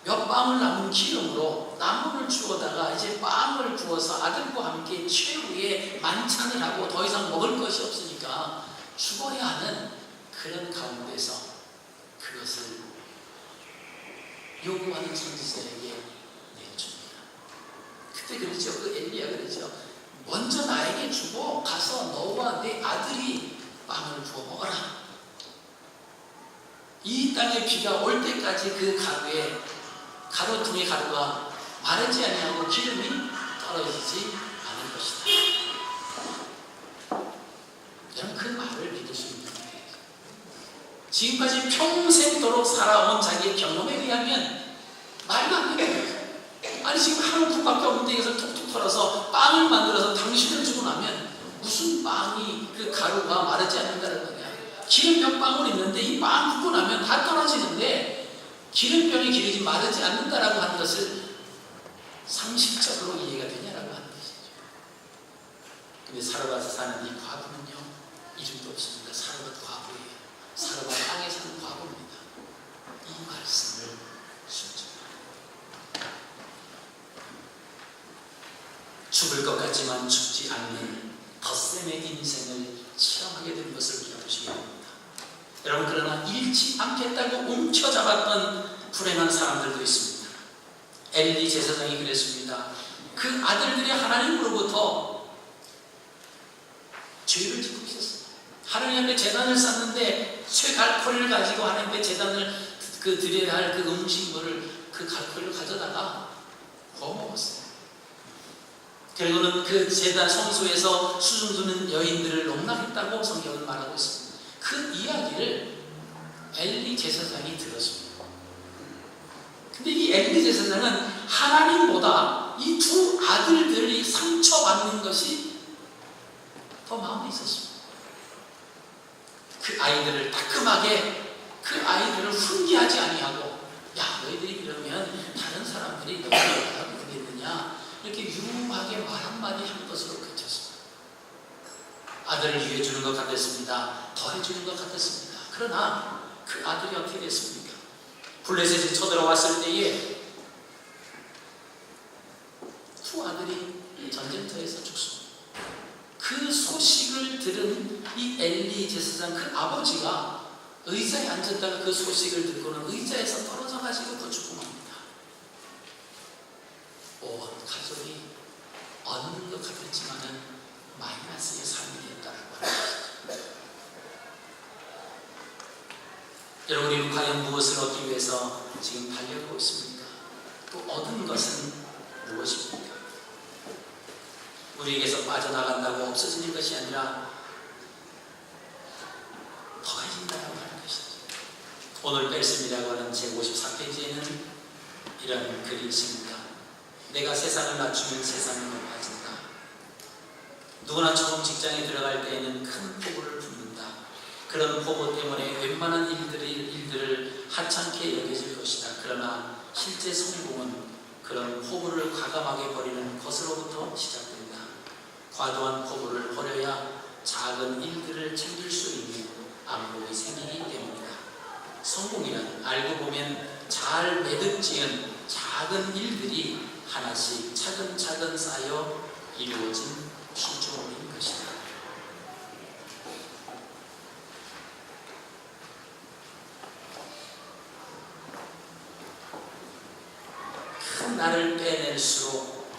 Speaker 1: 몇 방울 남은 기름으로 나무를 주워다가 이제 빵을 구워서 아들과 함께 최후의 만찬을 하고 더 이상 먹을 것이 없으니까 죽어야 하는 그런 가운데서 그것을 요구하는 선지자에게 내줍니다. 그때 그러죠. 그 엘리야 그러죠. 먼저 나에게 주고 가서 너와 내 아들이 빵을 구워 먹어라. 이 땅에 비가 올 때까지 그 가루에 가루통의 가루가 마르지 아니하고 기름이 떨어지지 않을 것이다. 여러분, 그 말을 믿을 수 있는 거예요. 지금까지 평생도록 살아온 자기의 경험에 의하면 말도 안 되는 거예요. 아니 지금 한 움큼밖에 없는데 이것을 톡톡 털어서 빵을 만들어서 당신을 주고 나면 무슨 빵이 그 가루가 마르지 않는다는 거냐. 기름 몇 방울 있는데 이 빵 붓고 나면 다 떨어지는데 기름병이 기르지 마르지 않는다라고 하는 것을 상식적으로 이해가 되냐라고 하는 것이죠. 근데 사르밧에 사는 이 과부는요, 이름도 없습니다. 사르밧 과부예요. 사르밧 땅에 사는 과부입니다. 이 말씀을 순종합니다. 죽을 것 같지만 죽지 않는 덧셈의 인생을 체험하게 된 것을 우리가 보시게 됩니다. 여러분, 그러나 잃지 않겠다고 움켜잡았던 불행한 사람들도 있습니다. 엘리 제사장이 그랬습니다. 그 아들들이 하나님으로부터 죄를 짓고 있었어요. 하나님 앞에 제단을 쌓는데 쇠 갈코리를 가지고 하나님 앞에 제단을 드려야 할 그 음식물을 그 갈코리를 가져다가 구워 먹었어요. 그리고는 그 제단 성소에서 수준 두는 여인들을 농락했다고 성경은 말하고 있습니다. 그 이야기를 엘리 제사장이 들었습니다. 근데 이 엘리 제사장은 하나님보다 이 두 아들들이 상처받는 것이 더 마음에 있었습니다. 그 아이들을 따끔하게 그 아이들을 훈계하지 아니하고, 야 너희들이 이러면 다른 사람들이 너희를 뭐라고 그러겠느냐, 이렇게 유하게 말 한마디 한 것으로 그쳤습니다. 아들을 위해 주는 것 같았습니다. 더해주는 것 같았습니다. 그러나 그 아들이 어떻게 됐습니까? 블레셋이 쳐들어왔을 때에 두 아들이 전쟁터에서 죽습니다. 그 소식을 들은 이 엘리 제사장 그 아버지가 의자에 앉았다가 그 소식을 듣고는 의자에서 떨어져 가지고 또 죽음합니다. 온 가족이 얻는 것 같았지만은 마이너스의 삶이 됐다라고 합니다. 여러분, 우리는 과연 무엇을 얻기 위해서 지금 달려가고 있습니까? 또 얻은 것은 무엇입니까? 우리에게서 빠져나간다고 없어지는 것이 아니라 더해진다고 하는 것이죠. 오늘 말씀이라고 하는 제54페이지에는 이런 글이 있습니다. 내가 세상을 낮추면 세상은 높아진다. 누구나 처음 직장에 들어갈 때에는 큰 포부를 품는다. 그런 포부 때문에 웬만한 일들을 하찮게 여겨질 것이다. 그러나 실제 성공은 그런 포부를 과감하게 버리는 것으로부터 시작된다. 과도한 포부를 버려야 작은 일들을 챙길 수 있는 안목이 생기기 때문이다. 성공이란 알고 보면 잘 매듭지은 작은 일들이 하나씩 차근차근 쌓여 이루어진 피조물인 것이다. 큰 나를 빼낼수록,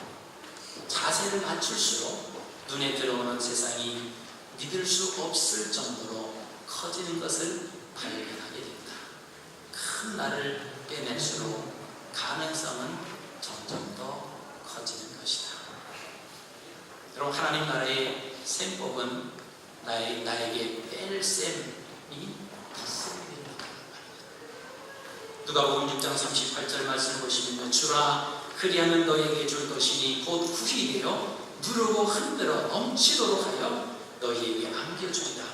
Speaker 1: 자세를 맞출수록 눈에 들어오는 세상이 믿을 수 없을 정도로 커지는 것을 발견하게 된다. 큰 나를 빼낼수록 가능성은 점점 더 커지는 것이다. 여러분, 하나님 나라의 셈법은 나에게 뺄 셈이 덧셈이 된다. 누가복음 6장 38절 말씀 보시면요, 주라 그리하면 너에게 줄 것이니 곧 후히 되어 누르고 흔들어 넘치도록 하여 너희에게 안겨주리라.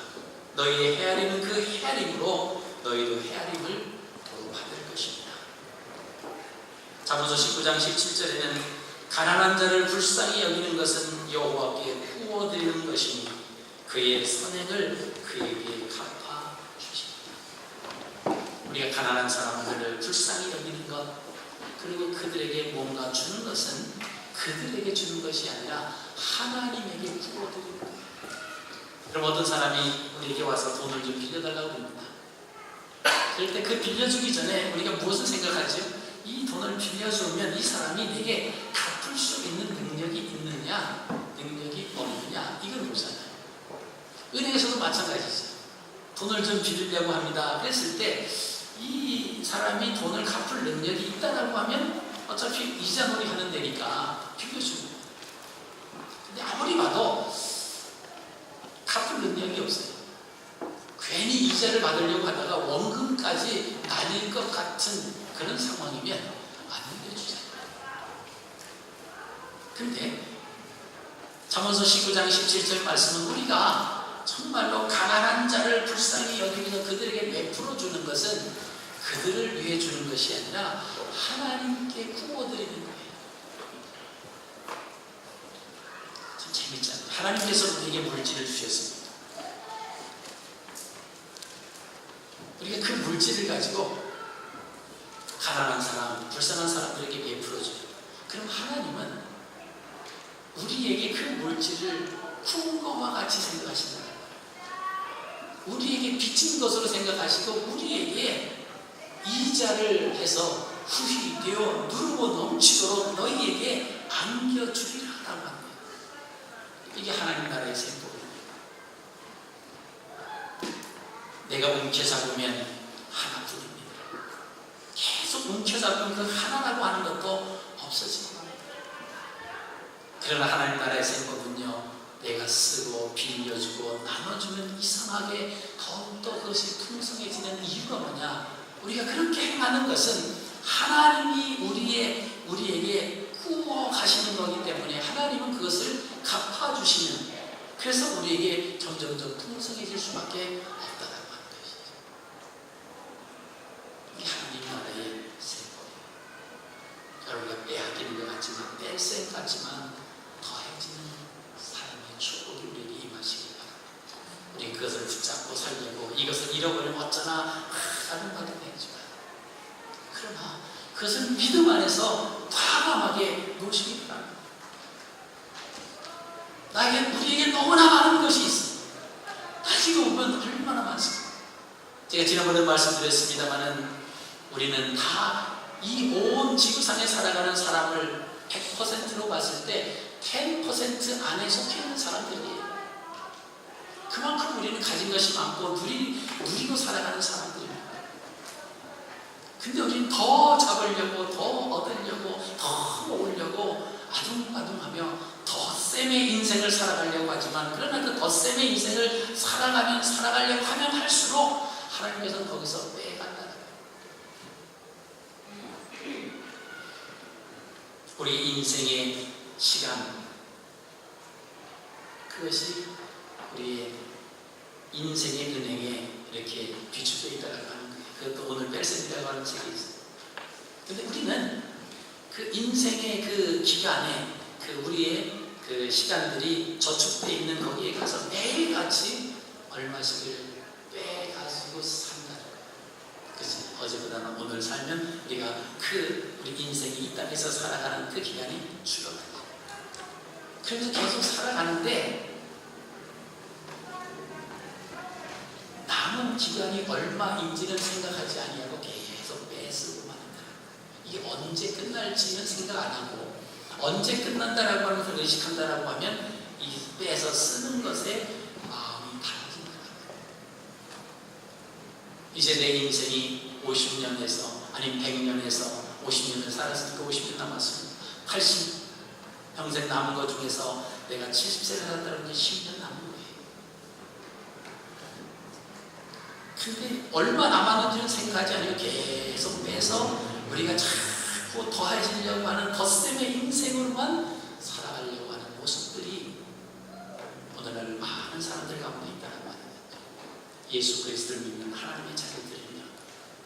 Speaker 1: 너희의 헤아림은 그 헤아림으로 너희도 헤아림을 도로 받을 것입니다. 잠언서 19장 17절에는 가난한 자를 불쌍히 여기는 것은 여호와께 구워드리는 것이니 그의 선행을 그에게 갚아 주십니다. 우리가 가난한 사람들을 불쌍히 여기는 것, 그리고 그들에게 뭔가 주는 것은 그들에게 주는 것이 아니라 하나님에게 구워드리는 거예요. 그럼 어떤 사람이 우리에게 와서 돈을 좀 빌려달라고 합니다. 그럴 때 그 빌려주기 전에 우리가 무엇을 생각하죠? 이 돈을 빌려주면 이 사람이 내게 갚을 수 있는 능력이 있느냐, 능력이 없느냐, 이걸 보잖아요. 은행에서도 마찬가지죠. 돈을 좀 빌리려고 합니다. 그랬을 때 이 사람이 돈을 갚을 능력이 있다라고 하면 어차피 이자놀이 하는 데니까 빌려줍니다. 근데 아무리 봐도 갚을 능력이 없어요. 괜히 이자를 받으려고 하다가 원금까지 날릴 것 같은 그런 상황이면 안 빌려주잖아요. 근데 잠언서 19장 17절 말씀은 우리가 정말로 가난한 자를 불쌍히 여기면서 그들에게 베풀어 주는 것은 그들을 위해 주는 것이 아니라 하나님께 구워드리는 거예요. 참 재밌잖아요. 하나님께서 우리에게 물질을 주셨습니다. 우리가 그 물질을 가지고 가난한 사람, 불쌍한 사람들에게 베풀어줘요. 그럼 하나님은 우리에게 그 물질을 푼 것과 같이 생각하신다. 우리에게 빚진 것으로 생각하시고 우리에게 이자를 해서 후히 되어 누르고 넘치도록 너희에게 안겨주리라라고 합니다. 이게 하나님 나라의 셈법입니다. 내가 움켜잡으면 하나뿐입니다. 계속 움켜잡으면 그 하나라고 하는 것도 없어지는 겁니다. 그러나 하나님 나라의 셈법은요, 내가 쓰고 빌려주고 나눠주면 이상하게 더욱더 그것이 풍성해지는 이유가 뭐냐? 우리가 그렇게 행하는 것은 하나님이 우리에게 구워 가시는 거기 때문에 하나님은 그것을 갚아주시는, 그래서 우리에게 점점점 풍성해질 수밖에 없다는 것이죠. 이게 하나님 나라의 셈법이에요. 여러분가 빼앗기는 것 같지만, 뺄셈 같지만 더해지는 삶의 축복이 우리에게 임하시기 바랍니다. 우리 그것을 붙잡고 살려고, 이것을 잃어버리면 어쩌나 다른 말은 되지만, 그러나 그것을 믿음 안에서 과감하게 놓으시기 바랍니다. 우리에게 너무나 많은 것이 있어. 따지고 보면 얼마나 많습니다. 제가 지난번에 말씀드렸습니다마는 우리는 다 이 온 지구상에 살아가는 사람을 100%로 봤을 때 10% 안에 속해 있는 사람들이에요. 그만큼 우리는 가진 것이 많고 누리고 살아가는 사람들입니다. 근데 우리는 더 잡으려고, 더 얻으려고, 더 모으려고 아둥아둥하며 덧셈의 인생을 살아가려고 하지만, 그러나 그 덧셈의 인생을 살아가려고 하면 할수록 하나님께서는 거기서 빼간다는 거예요. 우리 인생의 시간, 그것이 우리의 인생의 은행에 이렇게 비추되어 있다고 하는 거예요. 그것도 오늘 벨셈이라고 하는 책이 있어요. 근데 우리는 그 인생의 그 기간에 그 우리의 그 시간들이 저축되어 있는 거기에 가서 매일같이 얼마씩을 빼가지고 산다는 거예요. 그치? 어제보다는 오늘 살면 우리가 우리 인생이 이 땅에서 살아가는 그 기간이 줄어들어요. 그래서 계속 살아가는데 남은 기간이 얼마인지는 생각하지 아니하고 계속 빼쓰고 만다. 이게 언제 끝날지는 생각 안 하고, 언제 끝난다라고 하는 것을 의식한다라고 하면 이 빼서 쓰는 것에 마음이 달라진다. 이제 내 인생이 50년에서 아니면 100년에서 50년을 살았으니까 50년 남았습니다. 80평생 남은 것 중에서 내가 70세를 살았다는 게 10년 남은 거예요. 근데 얼마 남았는지는 생각하지 않고 계속 빼서 우리가 자꾸 더해지려고 하는 덧셈의 인생으로만 살아가려고 하는 모습들이 오늘날 많은 사람들 가운데 있다는 말이에요. 예수 그리스도를 믿는 하나님의 자녀들이며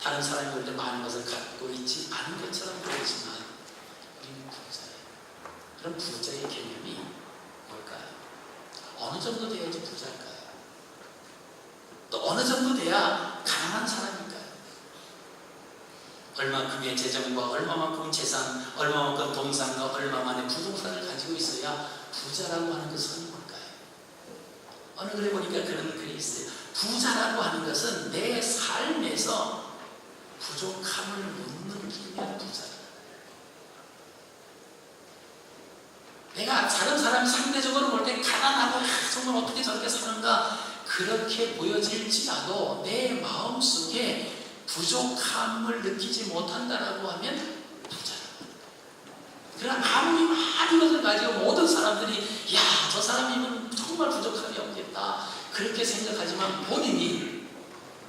Speaker 1: 다른 사람이 올 때 많은 것을 갖고 있지 않은 것처럼 보이지만 우리는 부자예요. 그럼 부자의 개념이 뭘까요? 어느 정도 돼야지 부자일까요? 또 어느 정도 돼야 가난한 사람일까요? 얼마큼의 재정과 얼마만큼 재산, 얼마만큼 동산과 얼마만의 부동산을 가지고 있어야 부자라고 하는 것은 뭘까요? 어느 글에 보니까 그런 글이 있어요. 부자라고 하는 것은 내 삶에서 부족함을 못 느끼면 부자다. 내가 다른 사람이 상대적으로 볼 때 가난하고 정말 어떻게 저렇게 사는가 그렇게 보여질지라도 내 마음속에 부족함을 느끼지 못한다라고 하면 부자라고. 그러나 아무리 많은 것을 가지고 모든 사람들이 야, 저 사람이면 정말 부족함이 없겠다 그렇게 생각하지만 본인이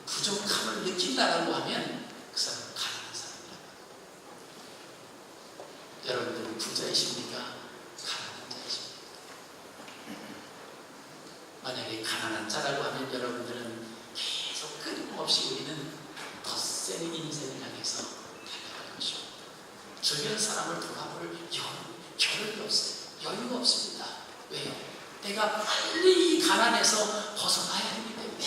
Speaker 1: 부족함을 느낀다라고 하면 그 사람은 가난한 사람이라고. 여러분들은 부자이십니까? 가난한 자이십니까? 만약에 가난한 자라고 하면 여러분들은 계속 끊임없이 우리는 덧셈의 인생을 향해서 달려갈 것입니다. 주변 사람을 돌아볼 겨를이 없어요. 여유가 없습니다. 왜요? 내가 빨리 이 가난에서 벗어나야 하기 때문에,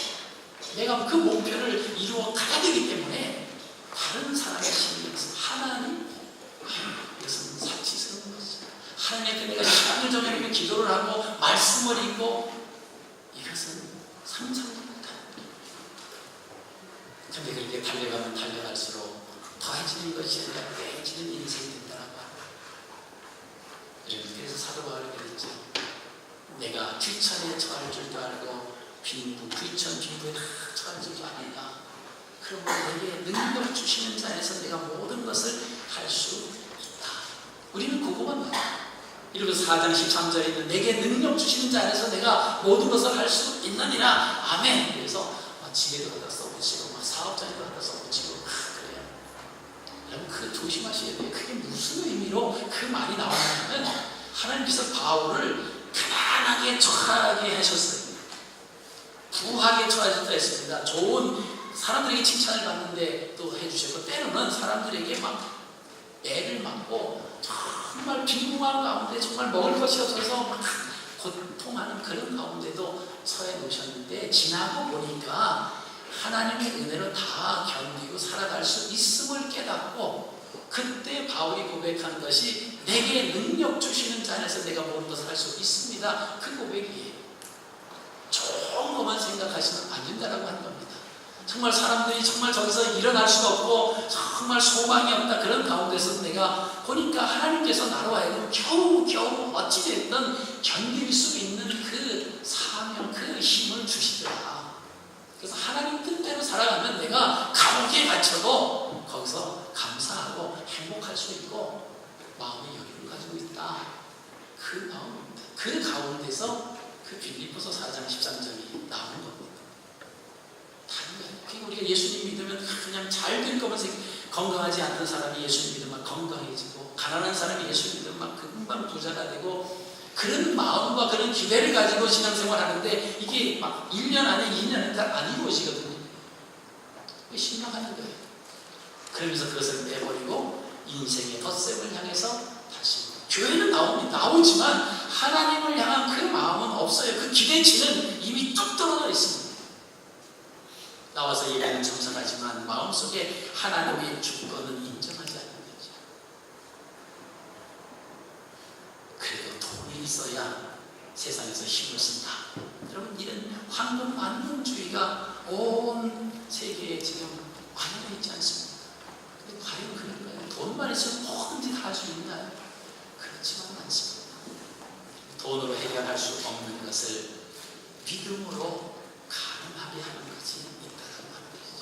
Speaker 1: 내가 그 목표를 이루어 가야 되기 때문에 다른 사람의 신경을 써서 하나님, 이것은 사치스러운 것이죠. 하나님께 내가 시간을 정해놓고 기도를 하고 말씀을 읽고 이것은 상상도 못합니다. 근데 그렇게 달려가면 달려갈수록 더해지는 것이 아니라 빼지는 인생이 된다고 합니다. 그래서 사도 바울이 그랬죠. 내가 귀천에 처할 줄도 알고 귀천 빈부에 다 처할 줄도 아니까 그러면 내게 능력 주시는 자에서 내가 모든 것을 할 수 있다. 우리는 그거만 봐요. 이러면 4장 13절에 있는 내게 능력 주시는 자 안에서 내가 모든 것을 할 수 있느니라. 아멘. 그래서 지혜도 갖다 써붙이고 사업장에도 갖다 써붙이고 그래요. 여러분 그 조심하셔야 돼요. 그게 무슨 의미로 그 말이 나오냐면 하나님께서 바울을 가난하게 처하게 하셨어요. 부하게 처하셨다 했습니다. 좋은 사람들에게 칭찬을 받는데 또 해주셨고 때로는 사람들에게 막 애를 맞고 정말 빈궁한 가운데 정말 먹을 것이 없어서 막 고통하는 그런 가운데도 처해 놓으셨는데 지나고 보니까 하나님의 은혜로 다 견디고 살아갈 수 있음을 깨닫고 그때 바울이 고백한 것이 내게 능력 주시는 자 안에서 내가 모든 것을 할 수 있습니다. 그 고백이에요. 좋은 것만 생각하시면 안 된다라고 하는 겁니다. 정말 사람들이 정말 저기서 일어날 수가 없고 정말 소망이 없다 그런 가운데서 내가 보니까 하나님께서 나로 하여금 겨우 어찌됐든 견딜 수 있는 그 사명, 그 힘을 주시더라. 그래서 하나님 뜻대로 살아가면 내가 감옥에 갇혀도 거기서 그 가운데서 그 빌립보서 4장 13절이 나오는 겁니다. 다른 거예요. 그러니까 우리가 예수님 믿으면 그냥 잘 될 거면 건강하지 않는 사람이 예수님 믿으면 건강해지고, 가난한 사람이 예수님 믿으면 막 금방 부자가 되고, 그런 마음과 그런 기대를 가지고 신앙생활 하는데 이게 막 1년 안에 2년 안에 안 이루어지거든요. 신랑하는 거예요. 그러면서 그것을 빼버리고 인생의 덧셈을 향해서 다시 교회는 나오지만 하나님을 향한 그 마음은 없어요. 그 기대치는 이미 뚝 떨어져 있습니다. 나와서 예배는 정성하지만 마음속에 하나님의 주권은 인정하지 않는 거죠. 그래도 돈이 있어야 세상에서 힘을 쓴다. 여러분, 이런 황금 만능주의가 온 세계에 지금 관여되어 있지 않습니까? 근데 과연 그런가요? 돈만 있으면 뭐든지 다 할 수 있나요? 그렇지만 않습니다. 돈으로 해결할 수 없는 것을 믿음으로 가능하게 하는 것이 있다고 하는 것이죠.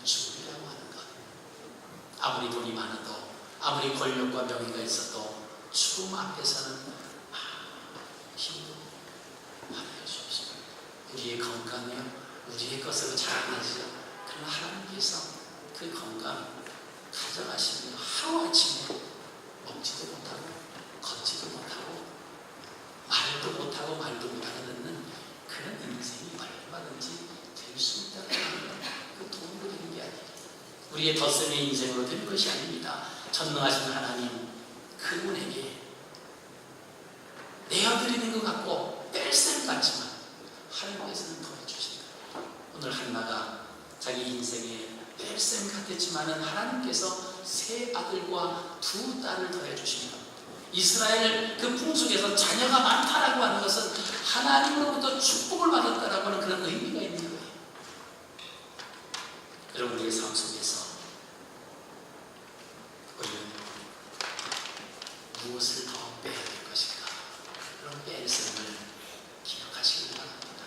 Speaker 1: 주의라고 하는 것. 아무리 돈이 많아도, 아무리 권력과 명예가 있어도 죽음 앞에서는 힘도 하나할 수 없습니다. 우리의 건강이요, 우리의 것으로 자랑하지요. 그러나 하나님께서 그 건강 가져가시면 하루아침에 먹지도 못하고 걷지도 못하고 말도 못 알아듣는 그런 인생이 얼마든지 될 수 있다는 것. 그 돈으로 되는 게 아니에요. 우리의 덧셈의 인생으로 되는 것이 아닙니다. 전능하신 하나님, 그분에게 내어드리는 것 같고 뺄셈 같지만 하나님께서는 더해주신다. 오늘 한나가 자기 인생에 뺄셈 같았지만은 하나님께서 세 아들과 두 딸을 더해주십니다. 이스라엘 그 풍속에서 자녀가 많다라고 하는 것은 하나님으로부터 축복을 받았다라고 하는 그런 의미가 있는 거예요. 여러분, 우리의 삶 속에서 우리는 무엇을 더 빼야 될 것인가? 그런 뺄셈을 기억하시길 바랍니다.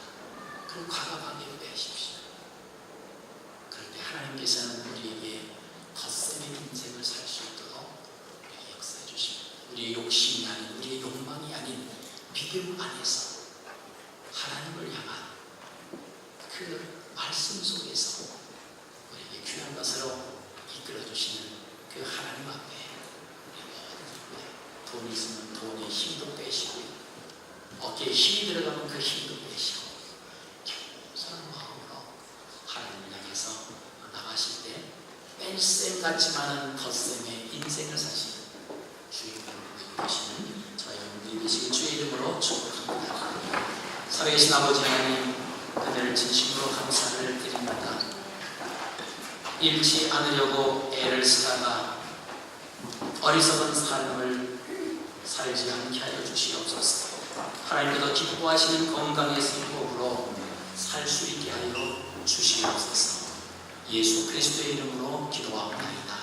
Speaker 1: 그럼 과감하게 빼십시오. 그런데 하나님께서는 우리에게 덧셈의 인생을 살 수 있도록 우리에게 역사해 주십니다. 우리의 욕심이 아닌, 우리의 욕망이 아닌 믿음 안에서 하나님을 향한 그 말씀 속에서 우리에게 귀한 것으로 이끌어 주시는 그 하나님 앞에 돈이 있으면 돈의 힘도 빼시고요, 어깨에 힘이 들어가면 그 힘도 빼시고, 겸손한 마음으로 하나님을 향해서 나가실 때 뺄셈 같지만은 덧셈의 인생을 사시는 주의 이름으로 되시는 저희 여러분들이 되시길 주의 이름으로 축복합니다. 살아계신 아버지 하나님, 그들을 진심으로 감사를 드립니다. 잃지 않으려고 애를 쓰다가 어리석은 삶을 살지 않게 하여 주시옵소서. 하나님께서 기뻐하시는 건강의 생복으로 살 수 있게 하여 주시옵소서. 예수 그리스도의 이름으로 기도하옵나이다.